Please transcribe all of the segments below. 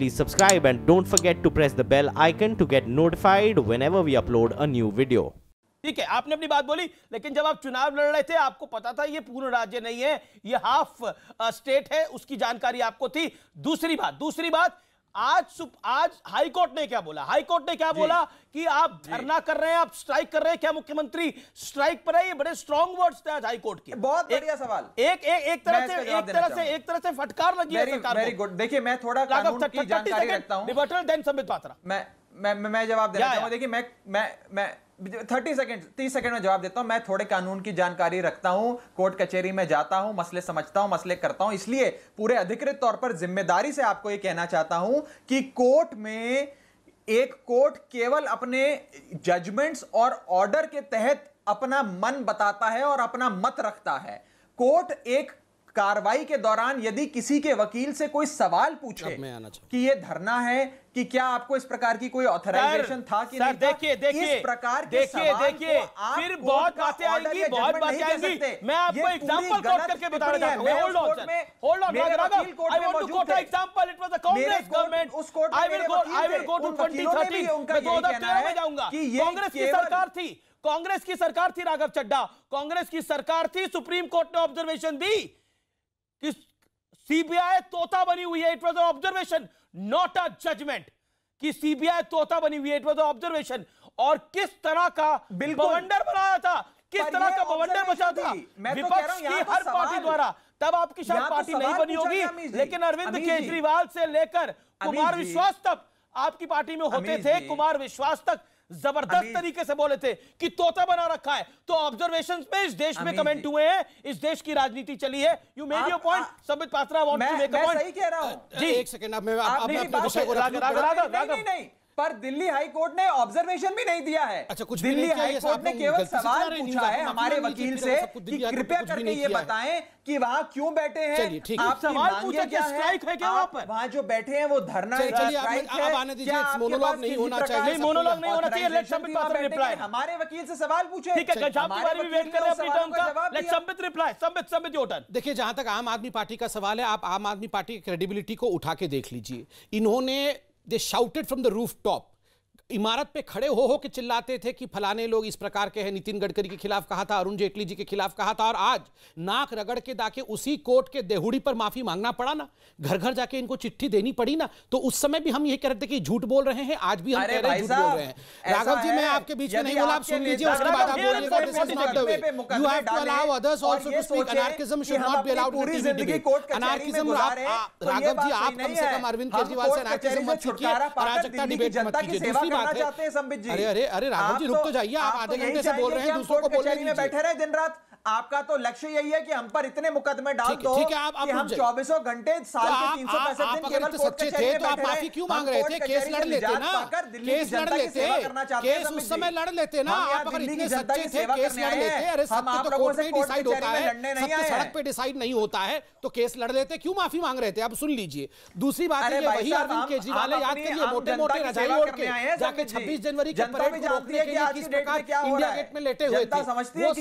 please subscribe and don't forget to press the bell icon to get notified whenever we upload a new video. ठीक है, आपने अपनी बात बोली, लेकिन जब आप चुनाव लड़ रहे थे आपको पता था ये पूर्ण राज्य नहीं है, ये हाफ स्टेट है, उसकी जानकारी आपको थी। दूसरी बात आज हाई कोर्ट ने क्या बोला? हाई कोर्ट ने क्या बोला कि आप धरना कर रहे हैं, आप स्ट्राइक कर रहे हैं, क्या मुख्यमंत्री स्ट्राइक पर है? ये बड़े स्ट्रॉन्ग वर्ड्स थे आज हाई कोर्ट के। बहुत बढ़िया सवाल। एक तरह से फटकार लगी है सरकार को। Very good. देखिए, मैं थोड़ा कानून की जानकारी रखता हूं। Rebuttal then Sambit Patra. मैं जवाब देना चाहूंगा। देखिए, मैं 30 सेकंड में जवाब देता हूं। मैं थोड़े कानून की जानकारी रखता हूं, कोर्ट कचहरी में जाता हूं, मसले समझता हूं, मसले करता हूं, इसलिए पूरे अधिकृत तौर पर जिम्मेदारी से आपको यह कहना चाहता हूं कि कोर्ट में एक कोर्ट केवल अपने जजमेंट्स और ऑर्डर के तहत अपना मन बताता है और अपना मत रखता है। कोर्ट एक कार्रवाई के दौरान यदि किसी के वकील से कोई सवाल पूछे कि यह धरना है, कि क्या आपको इस प्रकार की कोई ऑथराइजेशन था कि नहीं, देखिए इस प्रकार के फिर बहुत बातें आएंगी, बहुत बातें आएंगी। मैं आपको एग्जांपल कोट करके बताना चाहता हूं। Hold on Raghav, I want to quote example. It was the Congress government. I will go to 2013। मैं 2013 में जाऊंगा। कांग्रेस की सरकार थी राघव चड्ढा, कांग्रेस की सरकार थी। सुप्रीम कोर्ट ने ऑब्जर्वेशन दी कि सीबीआई तोता बनी हुई है। It was an observation, not a judgment, कि सीबीआई तोता बनी हुई है। It was an observation. और किस तरह का बवंडर बनाया था, किस तरह का बवंडर बचा था विपक्ष की हर पार्टी द्वारा। तब आपकी शायद पार्टी नहीं बनी होगी, लेकिन अरविंद केजरीवाल से लेकर कुमार विश्वास तक आपकी पार्टी में होते थे। कुमार विश्वास तक जबरदस्त तरीके से बोले थे कि तोता बना रखा है। तो ऑब्जर्वेशंस पे इस देश में कमेंट हुए हैं, इस देश की राजनीति चली है। You made your point. Sambit Patra want to make a point. मैं सही कह रहा हूं जी, एक सेकंड। अब मैं अपने विषय को नहीं, पर दिल्ली हाई कोर्ट ने ऑब्जर्वेशन भी नहीं दिया है। अच्छा, कुछ दिल्ली हाई कोर्ट ने केवल सवाल पूछा है हमारे वकील से कि कृपया करके ये बताएं कि वहां क्यों बैठे हैं। आप सवाल पूछे क्या स्ट्राइक है, क्या वहां पर वहां जो बैठे हैं वो धरना है, स्ट्राइक है। अब आने दीजिए, मोनोलॉग नहीं होना चाहिए, मोनोलॉग नहीं होना चाहिए। Let Sambit Patra reply. हमारे वकील से सवाल पूछे। ठीक है, गजब की बारी भी वेट कर रहे हैं अपनी टर्न का। Let Sambit reply. Sambit your turn. देखिए, जहां तक आम आदमी पार्टी का सवाल है, आप आम आदमी पार्टी की क्रेडिबिलिटी को उठा के देख लीजिए। इन्होंने they shouted from the roof top, इमारत पे खड़े हो के चिल्लाते थे कि फलाने लोग इस प्रकार के हैं। नितिन गडकरी के खिलाफ कहा था, अरुण जेटली जी के खिलाफ कहा था, और आज नाक रगड़ के दाके उसी कोर्ट के देहुड़ी पर माफी मांगना पड़ा ना, घर घर जाके इनको चिट्ठी देनी पड़ी ना। तो उस समय भी हम ये कह रहे थे कि झूठ बोल रहे हैं, आज भी हम कह रहे हैं झूठ बोल रहे हैं। राघव जी, मैं आपके बीच में नहीं बोला, आप सुन लीजिए, उसके बाद आप बोलिएगा। This is not the way. You have to allow others also to speak. Anarchism should not be allowed in the debate. Anarchism, Raghav ji, आप कम से कम अरविंद केजरीवाल से अनार्किज्म मत सीखिए, अराजकता डिबेट मत कीजिए। दूसरी बात है, अरे राघव जी, रुक तो जाइए। आप आधे घंटे से बोल रहे हैं, दूसरों को बोलने दीजिए। बैठे रहे दिन रात। आपका तो लक्ष्य यही है कि हम पर इतने मुकदमे डाल दो कि हम 24 घंटे साल के 365 दिन केवल कोर्ट कचहरी में तो आप माफी क्यों मांग रहे थे? केस लड़ लेते ना, केस लड़ लेते, केस उस समय लड़ लेते ना। आप अगर इतने सच्चे थे, केस लड़ लेते। अरे सत्य तो कोर्ट में डिसाइड होता है, सत्य सड़क पे डिसाइड नहीं होता है। तो केस लड़ लेते, क्यों माफी मांग रहे थे? आप सुन लीजिए। दूसरी बात है, वही अरविंद केजरीवाल है, याद करिए, मोटे मोटे रजाई ओढ़ के जाके 26 जनवरी के परेड को रोकने के लिए किस प्रकार इंडिया गेट में लेटे हुए थे। वो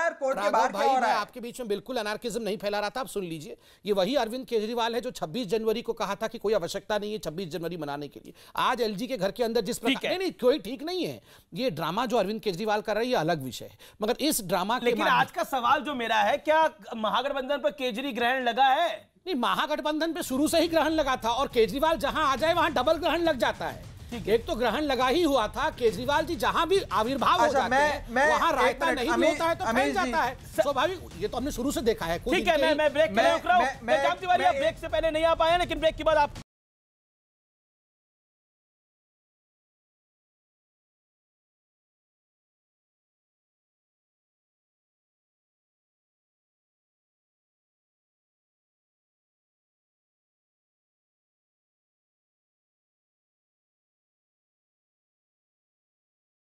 भाई, मैं आपके बीच में बिल्कुल अनार्किज्म नहीं फैला रहा था। आप सुन लीजिए, ये वही अरविंद केजरीवाल है जो 26 जनवरी को कहा था कि कोई आवश्यकता नहीं है 26 जनवरी मनाने के लिए। आज एलजी के घर के अंदर जिस प्रकार, नहीं कोई ठीक नहीं है। ये ड्रामा जो अरविंद केजरीवाल कर रहे हैं, ये अलग विषय है, मगर इस ड्रामा के लेकिन आज का सवाल जो मेरा है, क्या महागठबंधन पर केजरी ग्रहण लगा है? नहीं, महागठबंधन पे शुरू से ही ग्रहण लगा था, और केजरीवाल जहां आ जाए वहां डबल ग्रहण लग जाता है। एक तो ग्रहण लगा ही हुआ था, केजरीवाल जी जहां भी आविर्भाव हो जाते हैं वहां रायता नहीं भी होता है तो फैल जाता है, स्वाभाविक। ये तो हमने शुरू से देखा है। ठीक है, मैं ब्रेक के लिए रुक रहा हूं। ब्रेक से पहले नहीं आ पाया, लेकिन ब्रेक के बाद आप